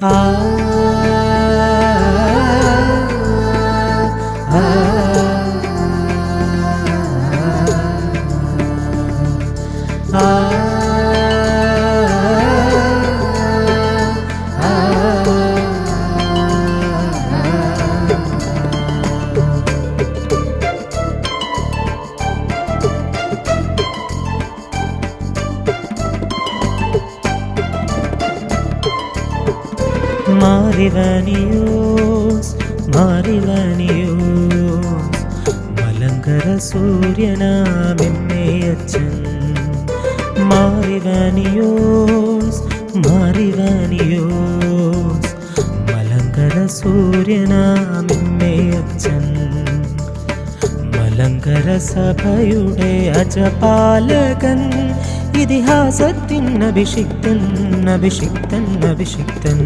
ആ മാറിവനിയോസ് മാറിവനിയോസ് മലങ്കര സൂര്യനാമെമ്മയച്ഛൻ മാറിവനിയോസ് മാറിവനിയോസ് മലങ്കര സൂര്യനാമെമ്മയച്ഛൻ മലങ്കര സഭയുടെ അജപാലകൻ ഇതിഹാസത്തിൻ അഭിഷിക്തൻ അഭിഷിക്തൻ അഭിഷിക്തൻ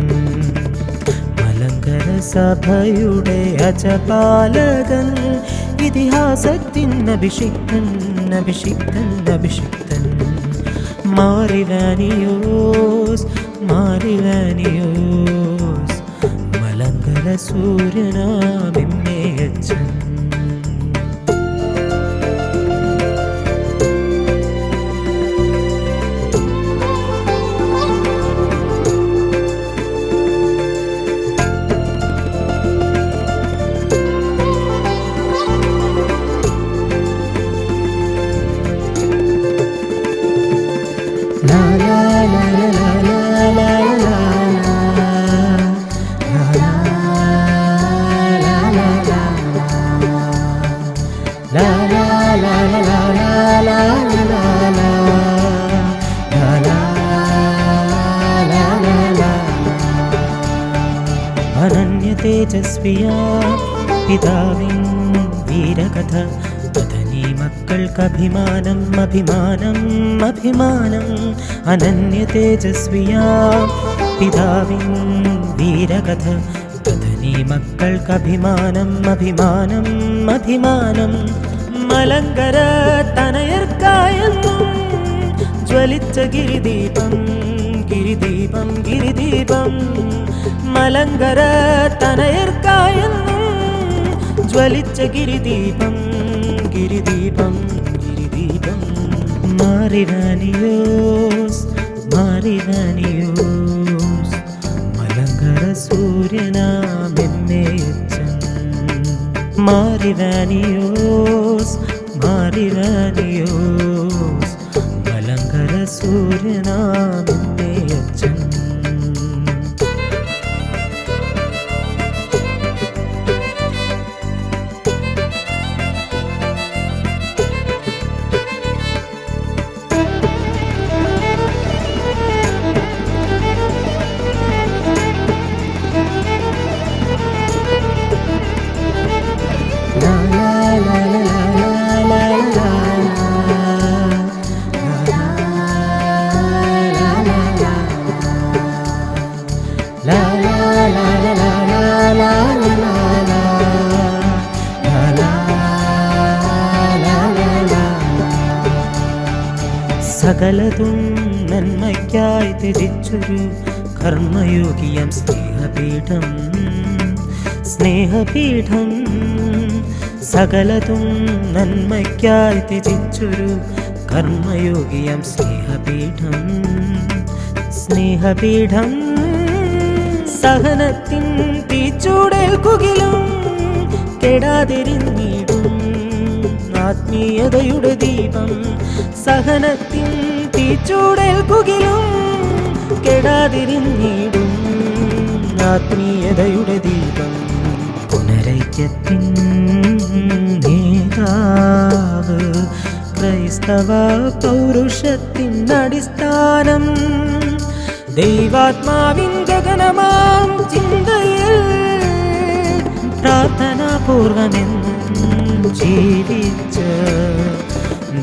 മലങ്കര സഭയുടെ അജപാലകൻ ഇതിഹാസത്തിൻ അഭിഷിക്തൻ അഭിഷിക്തൻ അഭിഷിക്തൻ മാറിവനിയോസ് മാറിവനിയോസ് മലങ്കര സൂര്യനാമെമ്മയച്ഛൻ അനന്യ തേജസ്വിയാ പിതാവിൻ വീരകഥ പതനി മക്കൾക്കഭിമാനം അഭിമാനം അഭിമാനം അനന്യ തേജസ്വിയാ പിതാവിൻ വീരകഥ പതനി മക്കൾക്കഭിമാനം അഭിമാനം അഭിമാനം മലങ്കര തനയർക്കായെന്നും ജ്വലിച്ച ഗിരിദീപം ഗിരിദീപം ഗിരിദീപം മലങ്കര തനയർക്കായെന്നും ജ്വലിച്ച ഗിരിദീപം ഗിരിദീപം ഗിരിദീപം മാറിവനിയോസ് മാറിവനിയോസ് മലങ്കര സൂര്യനാമെമ്മയച്ഛൻ മാറിവനിയോസ് മാറിവനിയോസ് മലങ്കര സൂര്യനാമെമ്മയച്ഛൻ സകലതും നന്മയ്ക്കായി ത്യജിച്ചൊരു കർമ്മയോഗിയം സ്നേഹപീഠം സ്നേഹപീഠം സകലതും നന്മയ്ക്കായി ത്യജിച്ചൊരു കർമ്മയോഗിയം സ്നേഹപീഠം സ്നേഹപീഠം സഹനത്തിൻ തീച്ചൂടേൽക്കുകിലും കെടാതിരിഞ്ഞിടും ആത്മീയതയുടെ ദീപം സഹനത്തിൻ തീച്ചൂടേൽക്കുകിലും കെടാതിരിഞ്ഞിടും ആത്മീയതയുടെ ദീപം പുനരൈക്യത്തിൻ നേതാവ് ക്രൈസ്തവ പൗരുഷത്തിൻ അടിസ്ഥാനം ദൈവാത്മാവിൻ ഗഗനമാം ചിന്തയിൽ പ്രാർത്ഥനാപൂർവമെന്നും ജീവിച്ച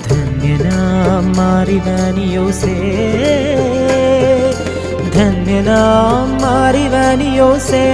ധന്യനാം മാറിവനിയോസേ ധന്യനാം മാറിവനിയോസേ